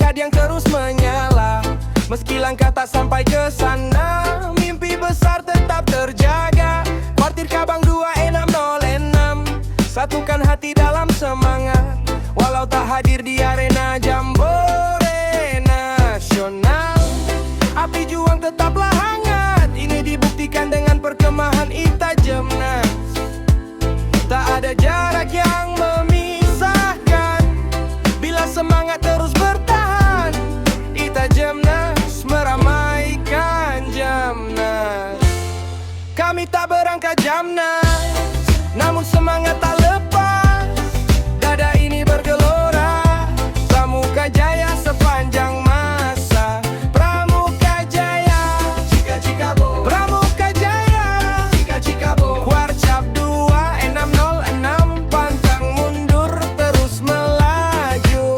semangat yang terus menyala. Meski langkah tak sampai ke sana, mimpi besar tetap terjaga. Partir Cabang 2606, satukan hati dalam semangat. Walau tak hadir di arena Jambore nasional, api juang tetaplah hangat. Ini dibuktikan dengan perkemahan Ita Jemnas. Tak ada jarak yang memisahkan bila semangat terus bertahan. Ita Jemnas meramaikan Jamnas. Kami tak berangkat Jamnas, namun semangat tak lepas. Dada ini bergelora, Pramuka Jaya sepanjang masa. Pramuka Jaya, cika-cika bo. Pramuka Jaya, cika-cika bo. Warcap 2606, pantang mundur terus melaju.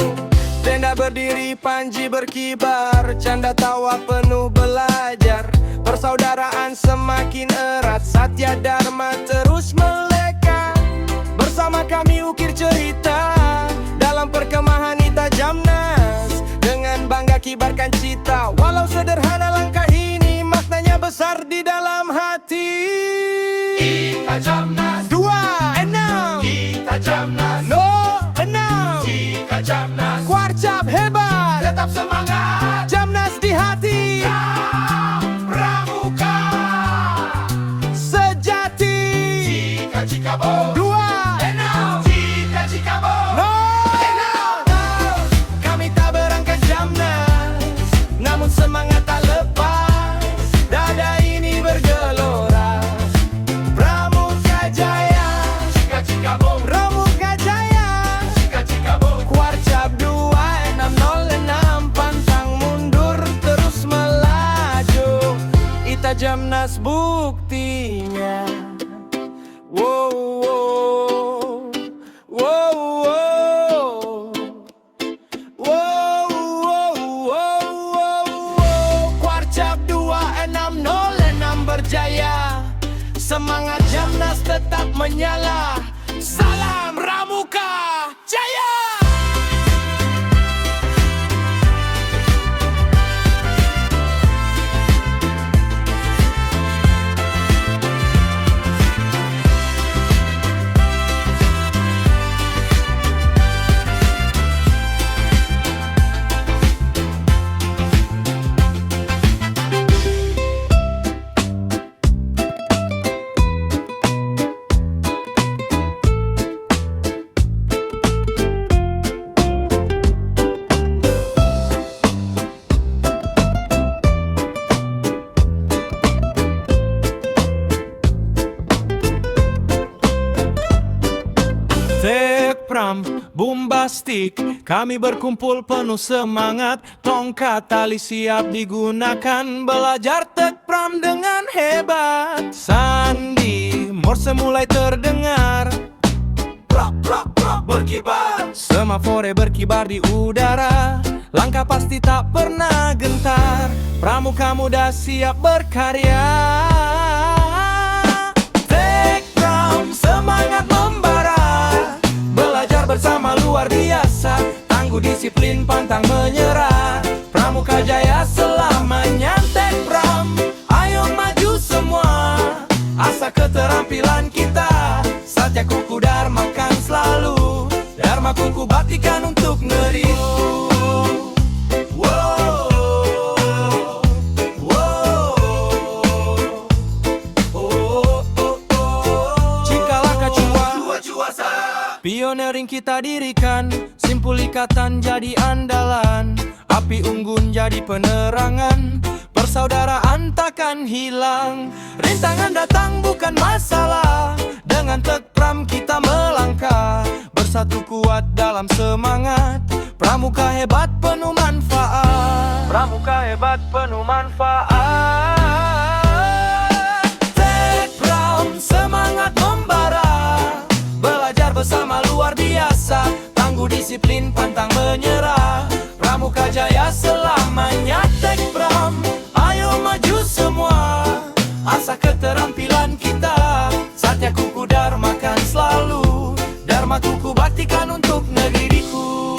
Tenda berdiri, panji berkibar, canda tawa penuh belajar. Persaudaraan semakin erat, Satya Dharma terus melekat. Bersama kami ukir cerita dalam perkemahan Ita Jamnas. Dengan bangga kibarkan cita, walau sederhana langkah ini, maknanya besar di dalam hati. Ita Jamnas 26, Ita Jamnas 06, Ita Jamnas. Warcap hebat, tetap semangat, Jamnas di hati. Pramuka sejati, cika-cika bo. 26, cika-cika bo. Kami tak berangkat Jamnas, namun semangat tak lepas. Dada ini bergelora, Pramuka Jaya, cika-cika bo. Pramuka Jaya, cika-cika bo. Warcap 2606, pantang mundur terus melaju. Ita Jamnas buktinya. Wow, wow, wow, wow. Wow, wow, wow, wow. Warcap 2606 berjaya, semangat Jamnas tetap menyala. Salam Pramuka Jaya. Tekpram bombastik, kami berkumpul penuh semangat. Tongkat tali siap digunakan, belajar tekpram dengan hebat. Sandi Morse mulai terdengar, prak prak prak berkibar. Semafore berkibar di udara, langkah pasti tak pernah gentar. Pramuka muda siap berkarya. Tekpram semangat membara, belajar bersama luar biasa. Tangguh disiplin, pantang menyerah. Pramuka Jaya selamanya. Tekpram, ayo maju semua. Asa keterampilan kita, Satya kuku dharmakan selalu. Dharma kuku baktikan untuk negeriku. Pionering kita dirikan, simpul ikatan jadi andalan. Api unggun jadi penerangan, persaudaraan takkan hilang. Rintangan datang bukan masalah, dengan tekpram kita melangkah. Bersatu kuat dalam semangat, Pramuka hebat penuh manfaat. Pramuka hebat penuh manfaat. Tekpram semangat membara, belajar bersama luar biasa. Tangguh disiplin, pantang menyerah. Pramuka Jaya selamanya. Tekpram, ayo maju semua. Asa keterampilan kita, Satya kuku dharmakan selalu. Dharma kuku baktikan untuk negeriku.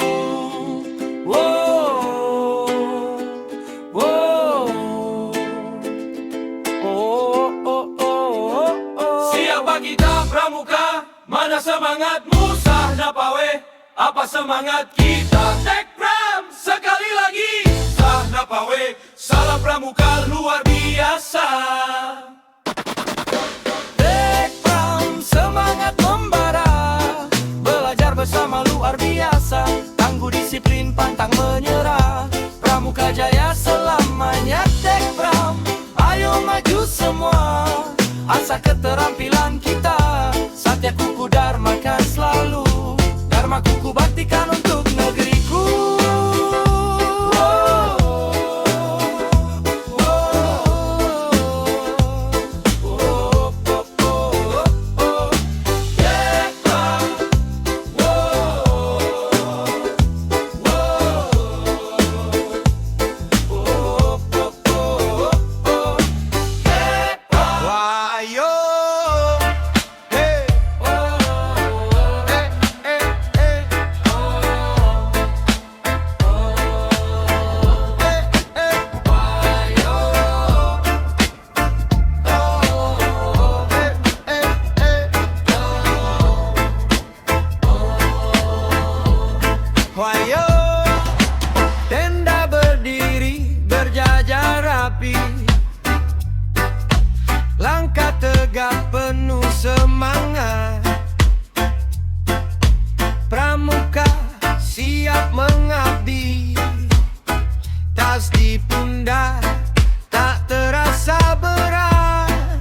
Wow. semangatmu sah napawe? Apa semangat kita? Tekpram sekali lagi sah napawe? Salam pramuka luar biasa. Tekpram semangat membara, belajar bersama luar biasa. Tangguh disiplin pantang menyerah, pramuka jaya selamanya. Tekpram, ayo maju semua, asah keterampilan kita. Satya kuku dharmakan selalu, dharma kuku baktikan untuk negeriku. Wayo, tenda berdiri berjajar rapi, langkah tegap penuh semangat. Pramuka siap mengabdi, tas di pundak tak terasa berat.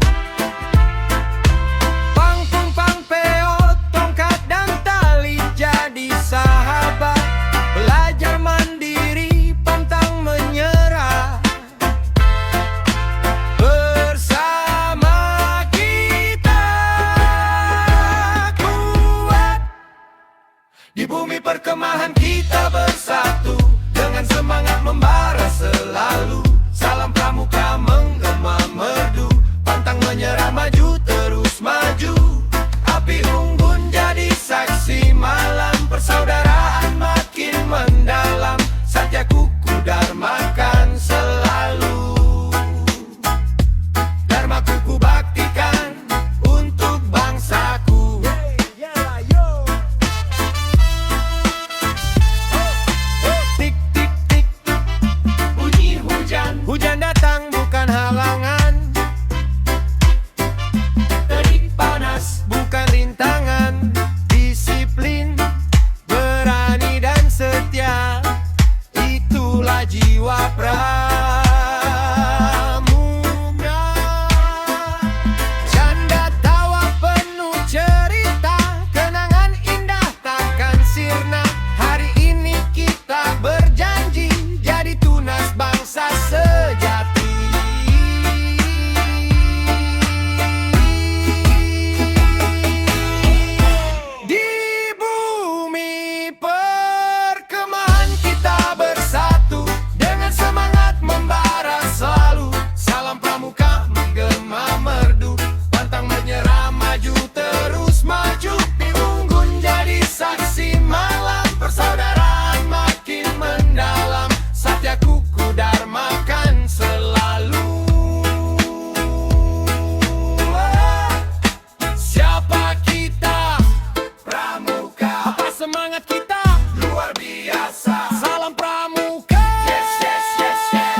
Pangpung pangpeot, tongkat dan tali jadi sahabat. Belajar mandiri, pantang menyerah. Bersama kita kuat. Di bumi perkemahan kita bersatu, dengan semangat membara selalu. Salam pramuka menggema merdu, pantang menyerah, maju terus maju. Api unggun jadi saksi malam, persaudaraan makin mendalam. Satya kuku dharmakan selalu, dharma kuku baktikan untuk bangsaku. Tik tik tik, bunyi hujan, hujan datang bukan halangan. Terik panas bukan rintangan, disiplin, berani dan setia, itulah jiwa pramuka. Canda tawa penuh cerita, kenangan indah takkan sirna. Hari ini kita berjanji jadi tunas bangsa sejati. Di bumi perkemahan kita bersatu, dengan semangat membara selalu. Salam pramuka menggema merdu, pantang menyerah, maju terus maju. Di unggun jadi saksi malam, persaudaraan makin mendalam. Satya kuku dharmakan selalu. Siapa kita? Pramuka. Apa semangat kita? Luar biasa. Salam pramuka. Yes, yes, yes, yes.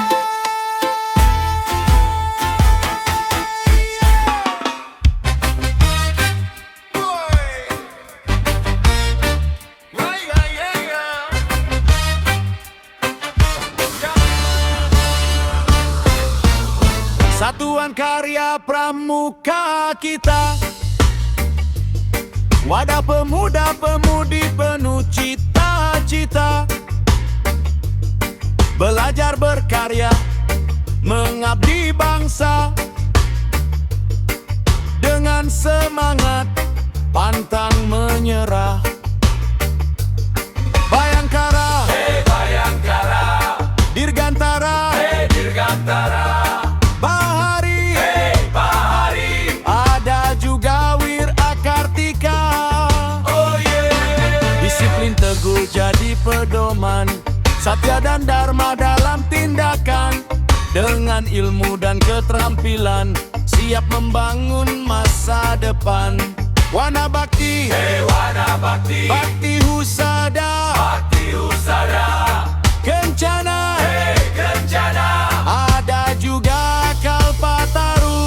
Satuan karya pramuka kita, wadah pemuda-pemudi penuh cita-cita. Belajar berkarya, mengabdi bangsa, dengan semangat pantang menyerah. Bayangkara, hey Bayangkara, Dirgantara, hey Dirgantara, Bahari, hey Bahari, ada juga Wirakartika. Oh yeah. Disiplin teguh jadi pedoman, satya dan dharma dalam tindakan. Dengan ilmu dan keterampilan, siap membangun masa depan. Wana Bakti, Wana Bakti, Bakti Husada, Bakti Husada, Kencana, Kencana, ada juga Kalpataru.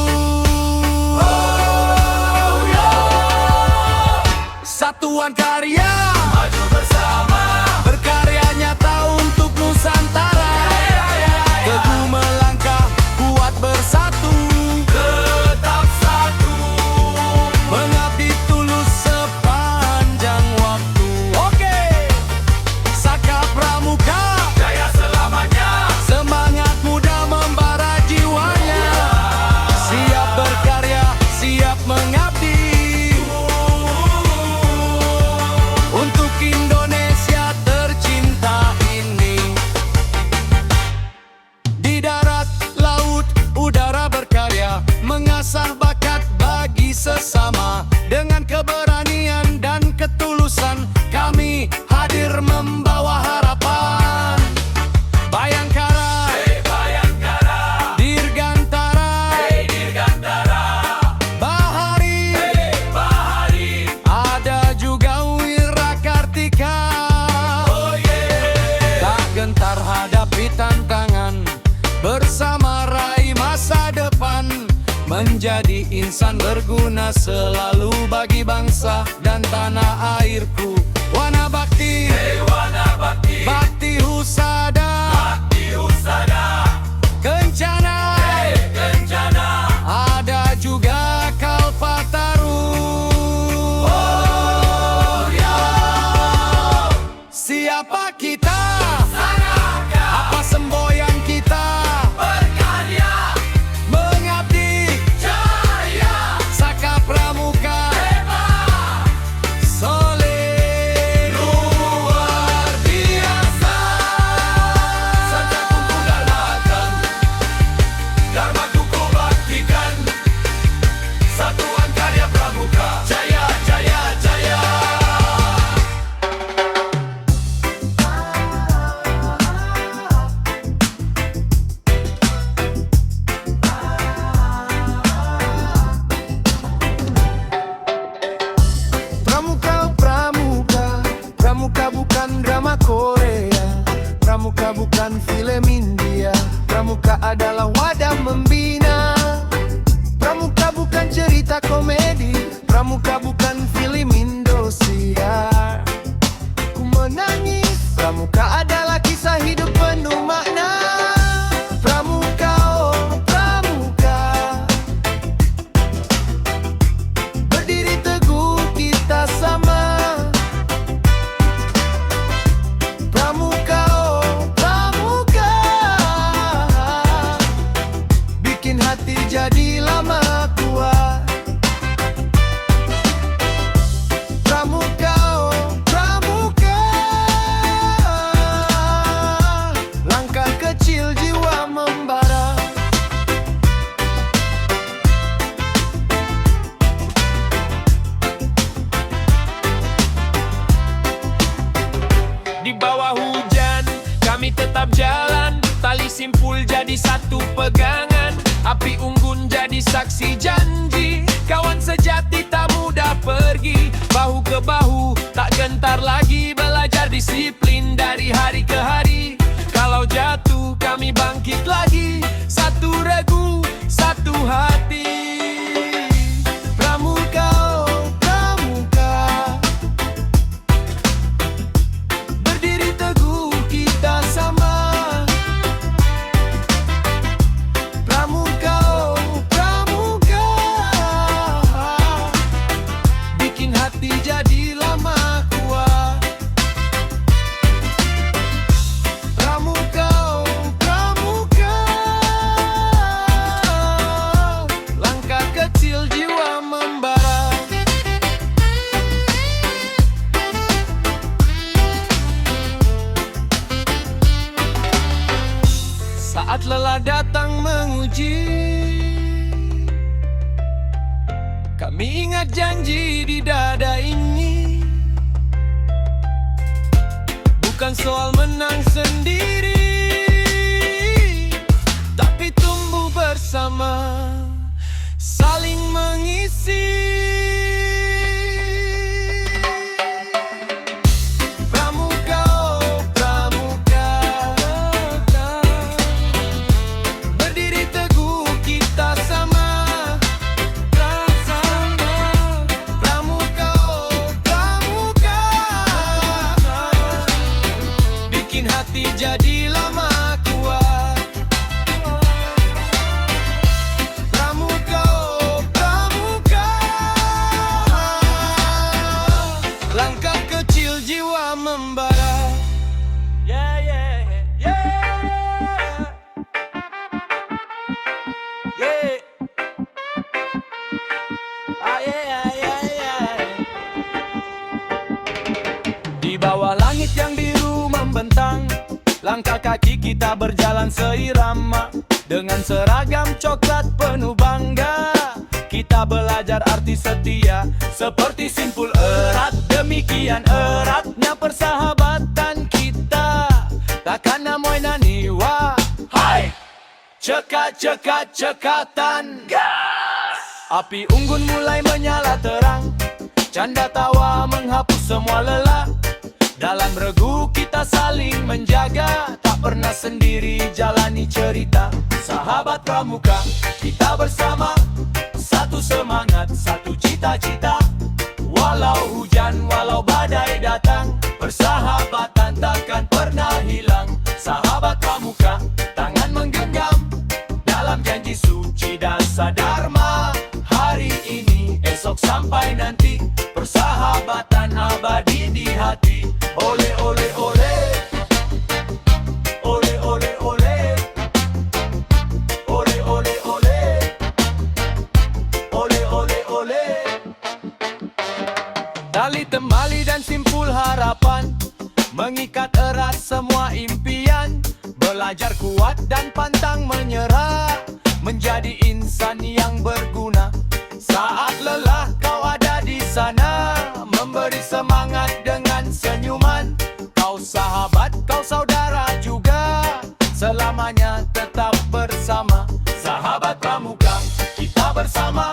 Satuan karya, maju bersama, berkarya nyata untuk Nusantara. Teguh melangkah, kuat bersatu, tetap satu. mengabdi tulus sepanjang waktu. Oke, Saka Pramuka, Jaya selamanya, semangat muda membara jiwanya. Siap berkarya, siap mengabdi untuk Indonesia tercinta ini. Di darat, laut, udara berkarya, mengasah bakat bagi sesama. Dengan keberanian dan ketulusan, kami hadir membawa harapan. Bayangkara, Bayangkara, Dirgantara, Dirgantara, Bahari, Bahari, ada juga Wirakartika. oh yeah. Tak gentar hadapi tantangan, bersama raih masa depan. Menjadi insan berguna selalu bagi bangsa dan tanah airku. Wana Bakti, Wana Bakti, Bakti Husada, Bakti Husada, Kencana, Kencana, ada juga Kalpataru. oh ya. Siapa kita? Sangakkah Apa semboyan kita? berkarya, Mengabdi, jaya, Saka Pramuka, hebat, soleh, luar biasa. Sanjaku ku galakan, Dharmaku ku baktikan, Satuan Karya Pramuka, jaya, jaya, jaya. Pramuka, Pramuka, Pramuka bukan drama Korea, Pramuka bukan film India, Pramuka adalah wadah membina. Pramuka bukan cerita komedi, Pramuka bukan film Indosiar. Ku menangis, Pramuka adalah kisah hidup penuh makna. Pramuka, oh Pramuka, berdiri teguh kita sama. Pramuka, oh Pramuka, bikin hati jadi lama kuat. Pramuka, oh Pramuka, langkah kecil jiwa membara. Di bawah hujan, kami tetap jalan. Tali simpul jadi satu pegangan. Api unggun jadi saksi janji. Kawan sejati tak mudah pergi. Bahu ke bahu, tak gentar lagi. Belajar disiplin dari hari ke hari. Kalau jatuh, kami bangkit lagi. Satu regu, satu hati. Pramuka, oh Pramuka, berdiri teguh kita sama. Pramuka, oh Pramuka, bikin hati jadi lama kuat. Pramuka, oh Pramuka, langkah kecil jiwa membara. Saat lelah datang menguji, kami ingat janji di dada ini. Bukan soal menang sendiri, tapi tumbuh bersama, saling mengisi. Langkah kaki kita berjalan seirama, dengan seragam coklat penuh bangga. Kita belajar arti setia, seperti simpul erat. Demikian eratnya persahabatan kita, takkan namoy naniwa. Hai, cekat-cekat-cekatan, gas! Api unggun mulai menyala terang, canda tawa menghapus semua lelah. Dalam regu kita saling menjaga, tak pernah sendiri jalani cerita. Sahabat pramuka, kita bersama, satu semangat, satu cita-cita. Walau hujan, walau badai datang, persahabatan takkan pernah hilang. Sahabat pramuka, tangan menggenggam, dalam janji suci dasa dharma. Hari ini, esok sampai nanti, persahabatan abadi di hati. Ole ole ole, ole ole ole, ole ole ole, ole ole ole. Tali temali dan simpul harapan mengikat erat semua impian. Belajar kuat dan pantang menyerah, menjadi insan yang berguna. Saat lelah kau ada di sana, memberi semangat dengan senyuman. Kau sahabat, kau saudara juga, selamanya tetap bersama. Sahabat pramuka, kita bersama,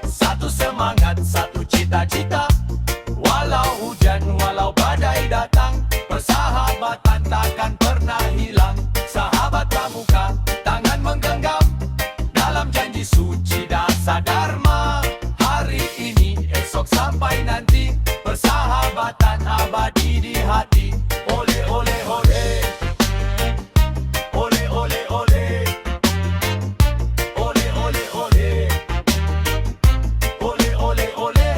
satu semangat, satu cita-cita. Walau hujan, walau badai datang, persahabatan takkan pernah hilang. Sahabat pramuka, tangan menggenggam, dalam janji suci dasa dharma. Hari ini, esok sampai nanti, persahabatan abadi di hati. Ole ole ole, ole ole ole, ole ole ole, ole ole ole,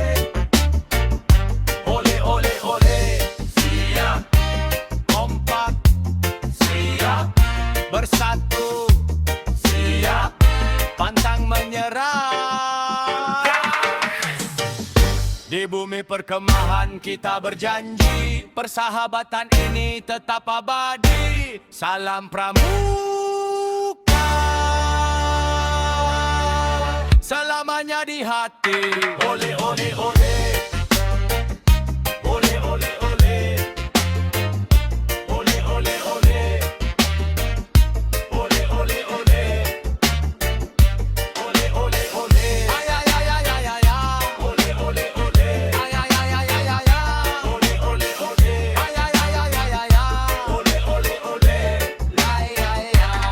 ole ole ole. Siap, kompak, siap, bersatu, siap, pantang menyerah. Di bumi perkemahan kita berjanji, persahabatan ini tetap abadi. Salam pramuka, selamanya di hati. Ole ole ole, ole ole ole, ole ole ole, ole ole ole, ole ole ole. Ay ay ay ay ay ay ay. Ole ole ole. Ay ay ay ay ay ay ay. Ole ole ole. Ay ay ay ay ay ay ay. Ole ole ole. Ay ay ay.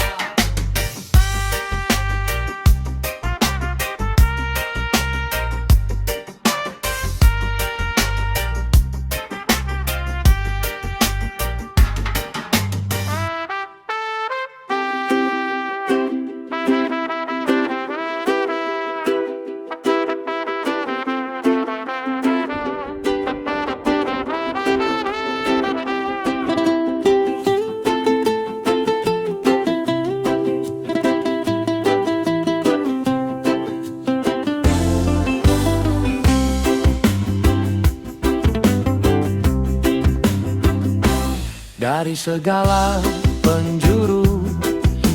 Dari segala penjuru,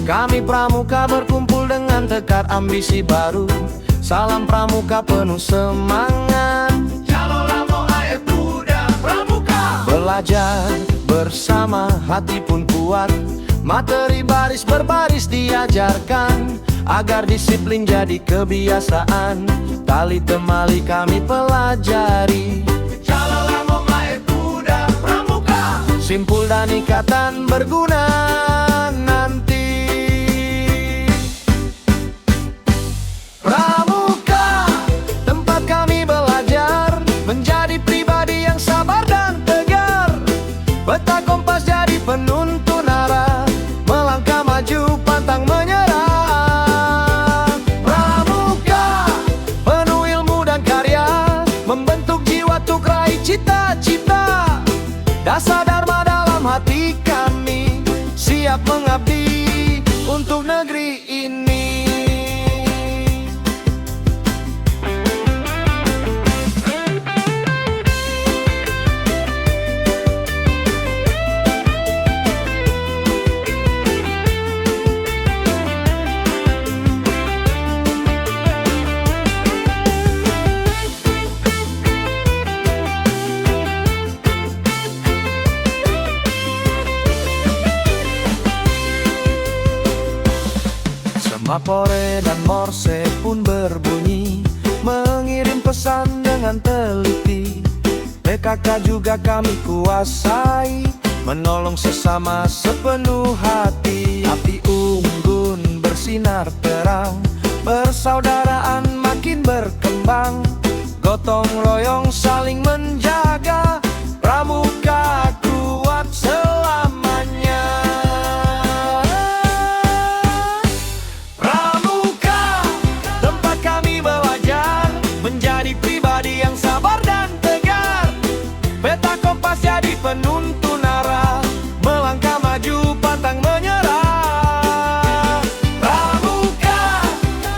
kami pramuka berkumpul dengan tekad ambisi baru. Salam pramuka penuh semangat, Jalur Lamo air muda pramuka. Belajar bersama, hati pun kuat, materi baris berbaris diajarkan, agar disiplin jadi kebiasaan. Tali temali kami pelajari, Jalur Lamo air muda pramuka. Simpul dan ikatan berguna nanti. Pramuka, tempat kami belajar menjadi pribadi yang sabar dan tegar. Peta kompas jadi penuntun arah, melangkah maju pantang menyerah. Pramuka, penuh ilmu dan karya, membentuk jiwa untuk raih cita-cita. Dasar dharma dalam hati kami, siap mengabdi untuk negeri ini. Mapore dan Morse pun berbunyi, mengirim pesan dengan teliti. PKK juga kami kuasai, menolong sesama sepenuh hati. Api unggun bersinar terang, persaudaraan makin berkembang, gotong royong saling menjaga, pramuka kuat selamanya. Pramuka, tempat kami belajar menjadi pribadi yang sabar dan tegar. Peta kompas jadi penuntun arah, melangkah maju pantang menyerah. Pramuka,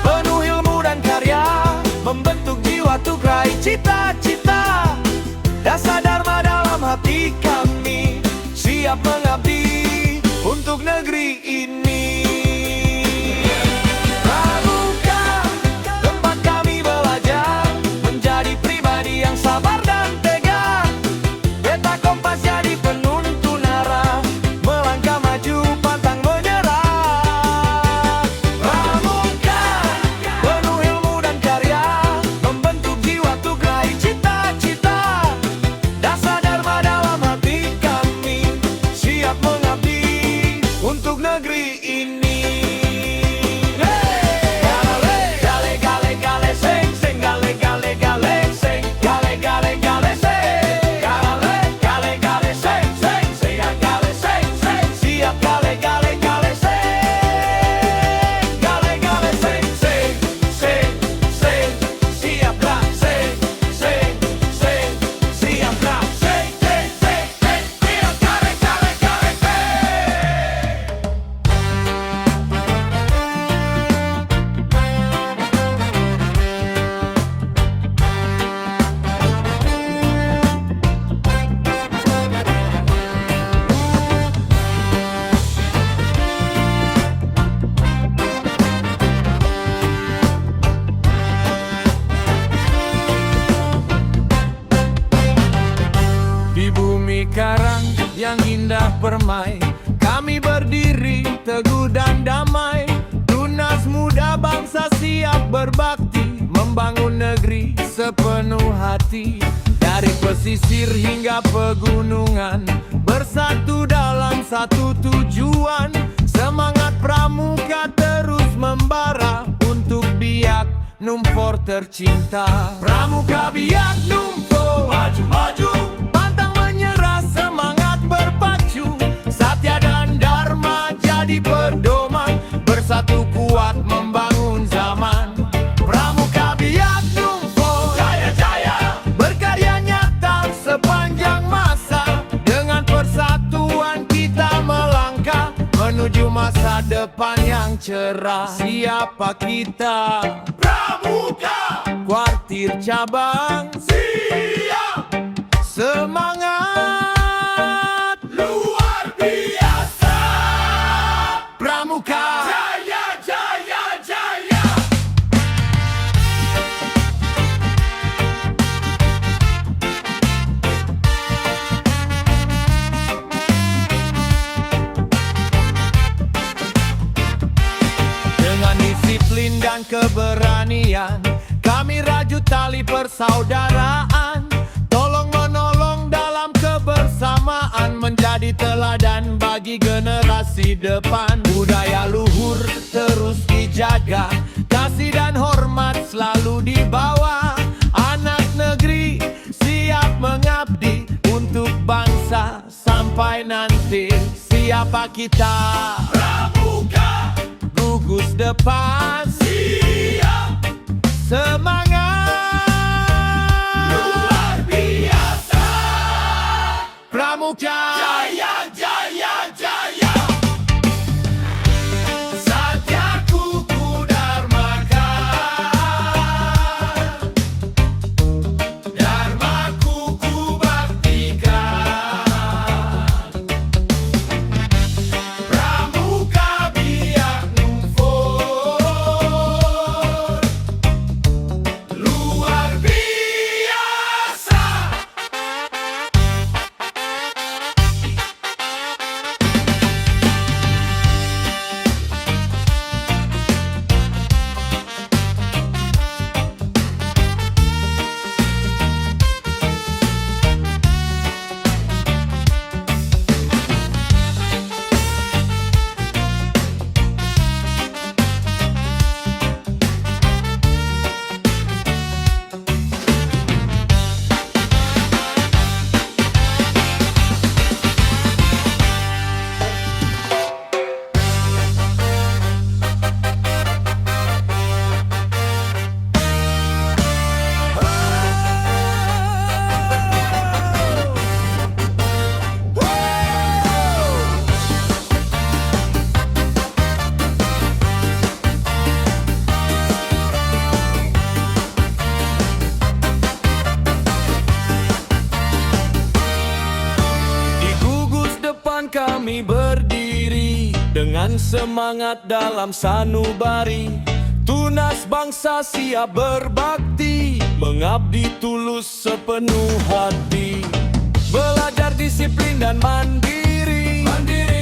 penuh ilmu dan karya, membentuk jiwa untuk raih cita-cita. Dasar dharma dalam hati kami, siap mengabdi untuk negeri ini. Pramuka, tempat kami belajar menjadi pribadi yang sabar dan tegar. Peta kompas jadi penuntun arah, melangkah maju pantang menyerah. Pramuka, penuh ilmu dan karya, membentuk jiwa untuk raih cita-cita. Dasar dharma dalam hati kami, siap mengabdi untuk negeri ini. Gale gale gale sing sing, gale gale gale sing, gale gale gale sing, gale gale gale sing sing, siap gale sing sing, siap gale gale gale sing, gale gale sing sing sing sing, siap gale sing sing sing, siap gale sing sing sing sing, siap gale gale gale sing. Di bumi karang yang indah permai, kami berdiri teguh dan damai. Tunas muda bangsa siap berbakti, membangun negeri sepenuh hati. Dari pesisir hingga pegunungan, bersatu dalam satu tujuan. Semangat pramuka terus membara untuk Biak Numfor tercinta. Pramuka Biak Numfor, maju-maju, pantang menyerah, semangat berpacu. Satya dan Dharma jadi pedoman, bersatu kuat membangun zaman. Pramuka Biak Numfor, jaya-jaya, berkarya nyata sepanjang masa. Dengan persatuan kita melangkah menuju masa depan yang cerah. Siapa kita? Pramuka, kuartir cabang, siap, semangat luar biasa. Pramuka, jaya jaya jaya. Dengan disiplin dan keberanian, kami rajut tali persaudaraan. Tolong menolong dalam kebersamaan, menjadi teladan bagi generasi depan. Budaya luhur terus dijaga, kasih dan hormat selalu dibawa. Anak negeri siap mengabdi untuk bangsa sampai nanti. Siapa kita? Pramuka, gugus depan, siap, semangat luar biasa. Pramuka, jaya jaya jaya. Satya kuku dharmaka, dharma kuku baktikan. Pramuka Biak Numfor, Dengan semangat dalam sanubari, tunas bangsa siap berbakti, mengabdi tulus sepenuh hati. Belajar disiplin dan mandiri,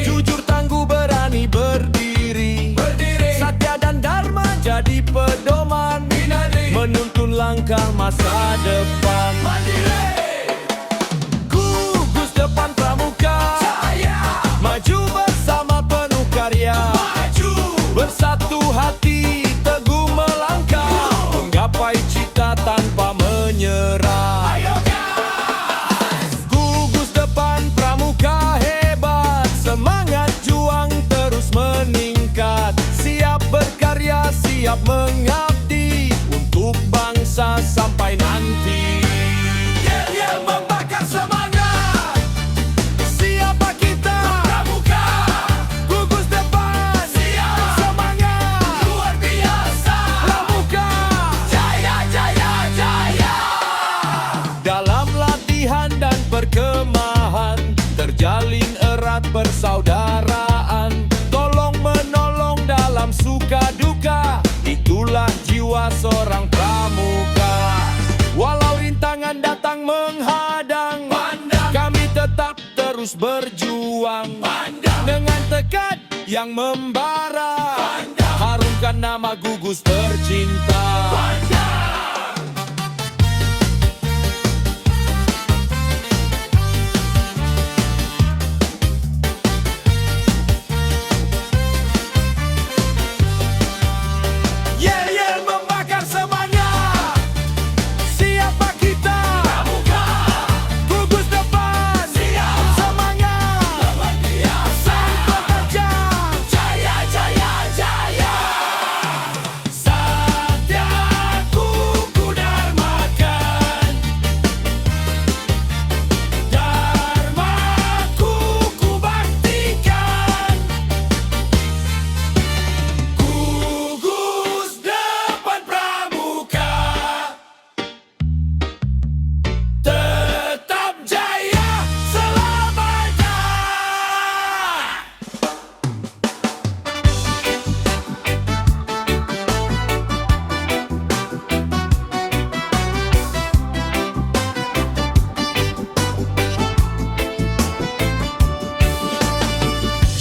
jujur tangguh berani berdiri, satya dan dharma jadi pedoman, menuntun langkah masa depan. Gugus depan pramuka, maju bersama penuh karya, bersatu hati teguh melangkah, menggapai cita tanpa menyerah. Gugus depan pramuka hebat, semangat juang terus meningkat, siap berkarya, siap mengabdi untuk bangsa sampai nanti. Yel-yel membakar semangat, Siapa kita? pramuka Gugus depan, siap, semangat, luar biasa. pramuka. Jaya, jaya, jaya. Dalam latihan dan perkemahan terjalin erat persaudaraan, tolong menolong dalam suka duka, itulah jiwa seorang pramuka. Walau rintangan datang menghadang, kami tetap terus berjuang, dengan tekad yang membara, harumkan nama gugus tercinta. Yel-yel membakar semangat, Siapa kita? pramuka Gugus depan, siap, semangat, luar biasa. tajam. Jaya, jaya, jaya. Satya kuku dharmakan, dharma kuku baktikan. Gugus depan pramuka tetap jaya selamanya.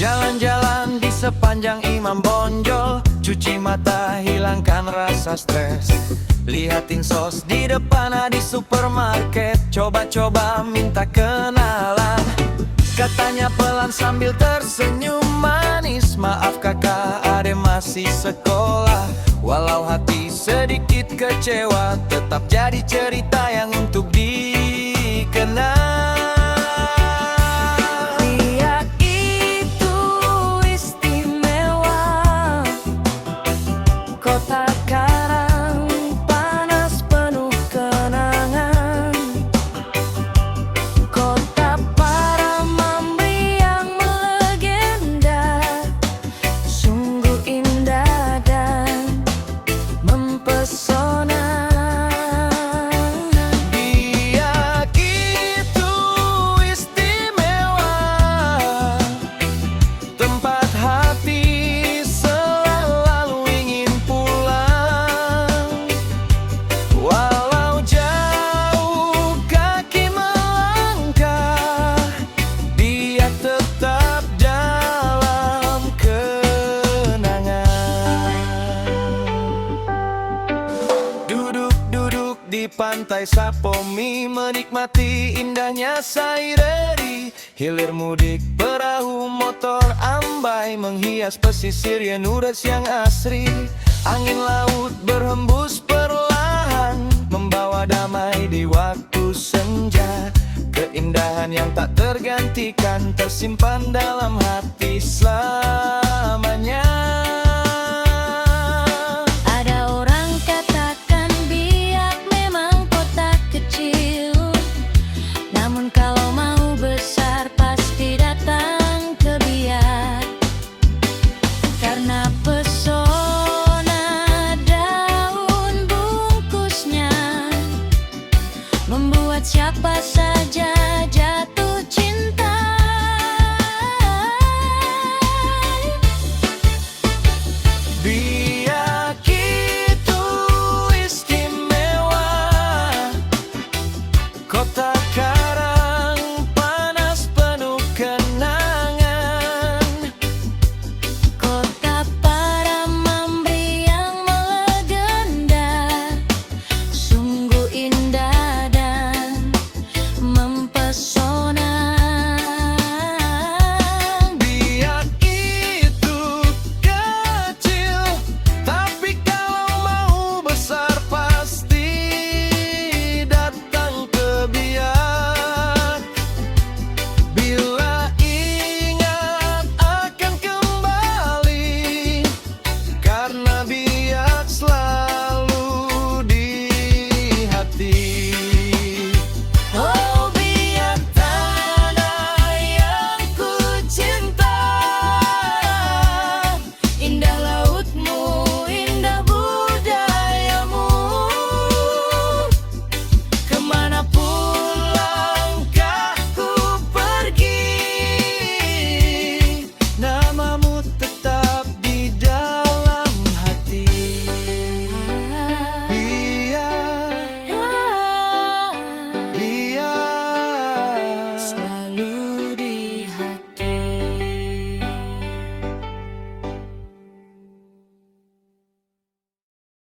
Jalan-jalan di sepanjang Imam Bonjol, cuci mata, hilangkan rasa stres. Lihatin sos di depan di supermarket, coba-coba minta kenalan. Katanya pelan sambil tersenyum manis, maaf kakak, ade masih sekolah. Walau hati sedikit kecewa, tetap jadi cerita yang untuk dikenal. Dia itu istimewa, kota karang panas penuh kenangan, kota para mamri yang melegenda, sungguh indah dan mempesona. Dia gitu istimewa, tempat hati selalu ingin pulang. Walau jauh kaki melangkah, dia tetap dalam kenangan. Duduk-duduk di pantai Sapomi, menikmati indahnya Saireri. Hilir mudik perahu motor Ambai, menghias pesisir Yenures yang asri. Angin laut berhembus perlahan, membawa damai di waktu senja. Keindahan yang tak tergantikan, tersimpan dalam hati selamanya.